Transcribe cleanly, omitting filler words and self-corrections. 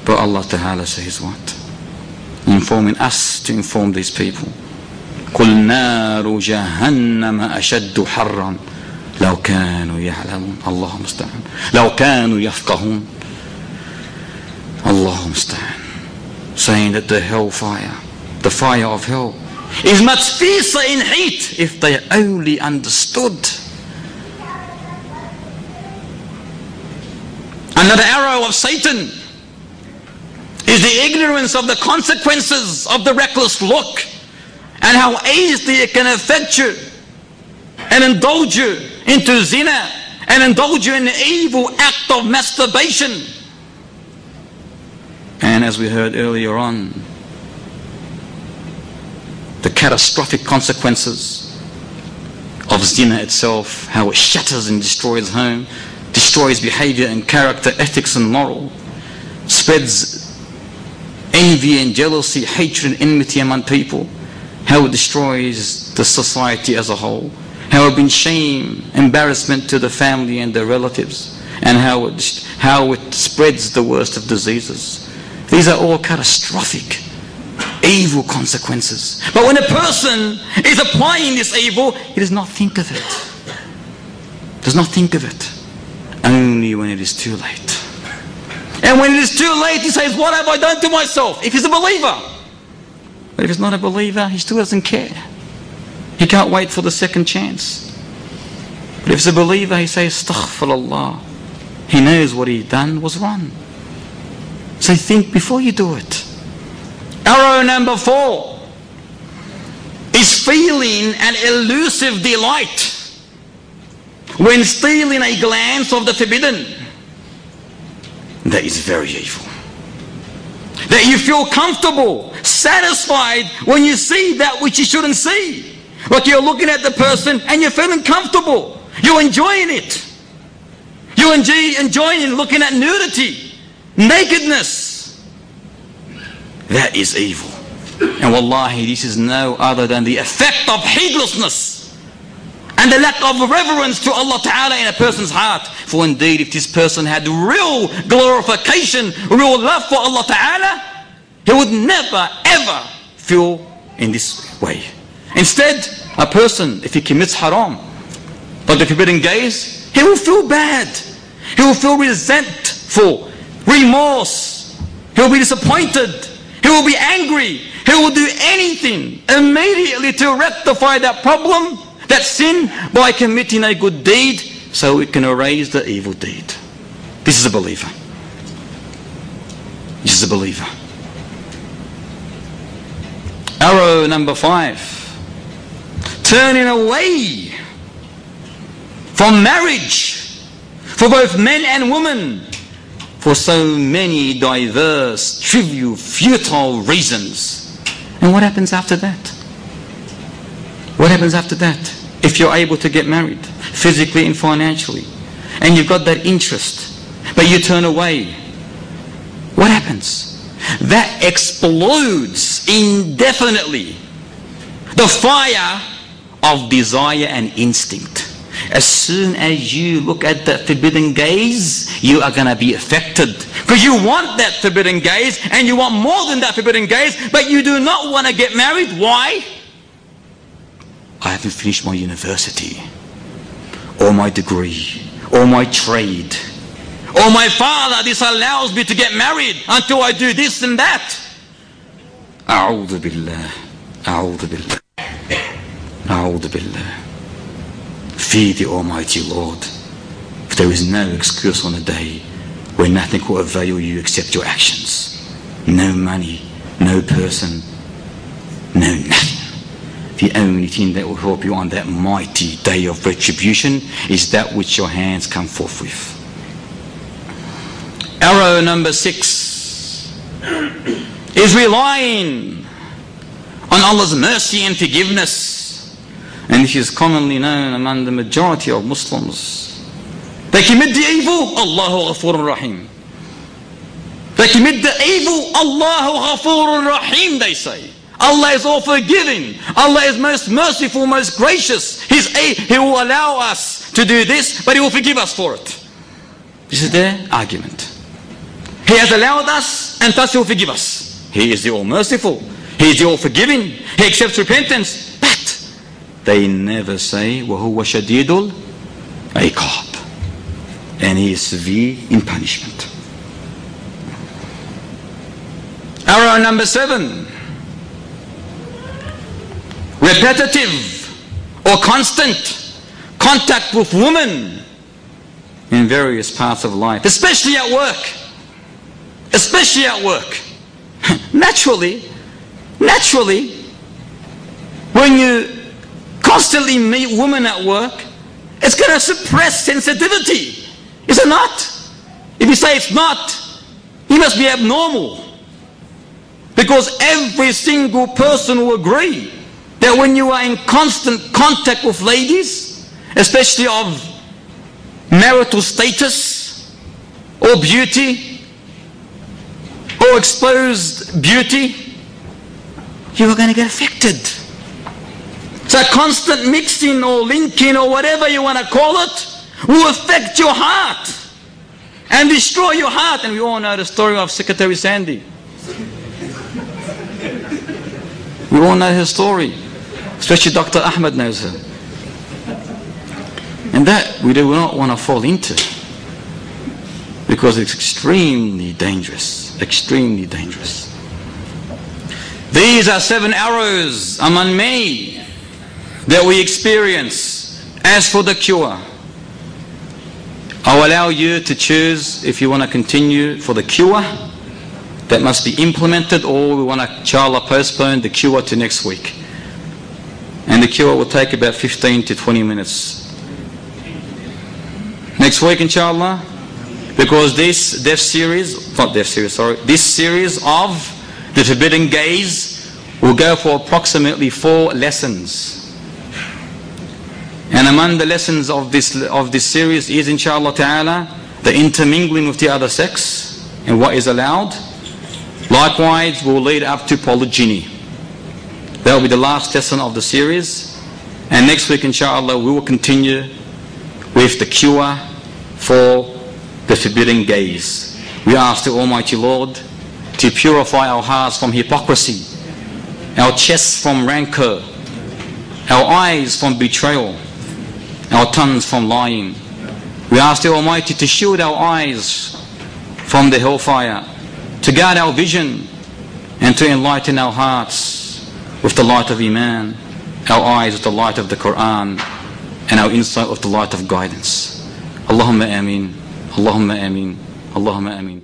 But Allah Ta'ala says what? Informing us to inform these people. قُلْ نَارُ جَهَنَّمَ أَشَدُّ حَرًّا لَوْ كَانُوا يَعْلَمُونَ اللهم استعان لَوْ كَانُوا يَفْقَهُونَ اللهم استعان. Saying that the hellfire, the fire of hell, is much fiercer in heat if they only understood. Another arrow of Satan is the ignorance of the consequences of the reckless look, and how easily it can affect you and indulge you into zina and indulge you in the evil act of masturbation. And as we heard earlier on, the catastrophic consequences of zina itself, how it shatters and destroys home, destroys behavior and character, ethics and moral, spreads envy and jealousy, hatred and enmity among people, how it destroys the society as a whole, how it brings shame, embarrassment to the family and their relatives, and how it spreads the worst of diseases. These are all catastrophic, evil consequences. But when a person is applying this evil, he does not think of it. Does not think of it. Only when it is too late. And when it is too late, he says, what have I done to myself? If he's a believer. But if he's not a believer, he still doesn't care. He can't wait for the second chance. But if he's a believer, he says, astaghfirullah. He knows what he done was wrong. So think before you do it. Arrow number 4 is feeling an elusive delight when stealing a glance of the forbidden. That is very evil. That you feel comfortable, satisfied when you see that which you shouldn't see. Like you're looking at the person and you're feeling comfortable. You're enjoying it. You're enjoying looking at nudity, nakedness. That is evil. And wallahi, this is no other than the effect of heedlessness and the lack of reverence to Allah Ta'ala in a person's heart. For indeed, if this person had real glorification, real love for Allah Ta'ala, he would never ever feel in this way. Instead, a person, if he commits haram, like the forbidden gaze, he will feel bad. He will feel resentful, remorse. He will be disappointed. He will be angry. He will do anything immediately to rectify that problem, that sin, by committing a good deed so it can erase the evil deed. This is a believer. This is a believer. Arrow number 5. Turning away from marriage for both men and women for so many diverse, trivial, futile reasons. And what happens after that? What happens after that? If you're able to get married, physically and financially, and you've got that interest, but you turn away, what happens? That explodes indefinitely the fire of desire and instinct. As soon as you look at that forbidden gaze, you are going to be affected. Because you want that forbidden gaze, and you want more than that forbidden gaze, but you do not want to get married. Why? I haven't finished my university, or my degree, or my trade, or my father disallows me to get married until I do this and that. A'udhu billah, a'udhu billah, a'udhu billah. Fear the Almighty Lord. For there is no excuse on a day when nothing will avail you except your actions. No money, no person, no nothing. The only thing that will help you on that mighty day of retribution is that which your hands come forth with. Arrow number 6 is relying on Allah's mercy and forgiveness. And this is commonly known among the majority of Muslims. They commit the evil, Allahu Ghafurur Rahim. They commit the evil, Allahu Ghafurur Rahim, they say. Allah is all forgiving. Allah is most merciful, most gracious. He will allow us to do this, but He will forgive us for it. This is their argument. He has allowed us, and thus He will forgive us. He is the all-merciful. He is the all-forgiving. He accepts repentance. But they never say, وَهُوَ شَدِيدُ الْعِقَابِ, and He is severe in punishment. Error number 7. Repetitive or constant contact with women in various parts of life, especially at work. Especially at work. Naturally, when you constantly meet women at work, it's going to suppress sensitivity. Is it not? If you say it's not, you must be abnormal. Because every single person will agree that when you are in constant contact with ladies, especially of marital status or beauty or exposed beauty, you are going to get affected. So constant mixing or linking or whatever you want to call it will affect your heart and destroy your heart. And we all know the story of Secretary Sandy. We all know her story, especially Dr. Ahmed knows her. And that we do not want to fall into, because it's extremely dangerous, extremely dangerous. These are 7 arrows among many that we experience. As for the cure, I'll allow you to choose if you want to continue for the cure that must be implemented, or we want to, inshallah, postpone the cure to next week. And the cure will take about 15 to 20 minutes. Next week, inshallah, because this this series of the forbidden gaze will go for approximately 4 lessons. And among the lessons of this series is, inshallah ta'ala, the intermingling with the other sex and what is allowed. Likewise, will lead up to polygyny. That will be the last lesson of the series. And next week, inshallah, we will continue with the cure for the forbidden gaze. We ask the Almighty Lord to purify our hearts from hypocrisy, our chests from rancor, our eyes from betrayal, our tongues from lying. We ask the Almighty to shield our eyes from the hellfire, to guard our vision, and to enlighten our hearts with the light of Iman, our eyes with the light of the Quran, and our insight with the light of guidance. Allahumma ameen, Allahumma ameen, Allahumma ameen.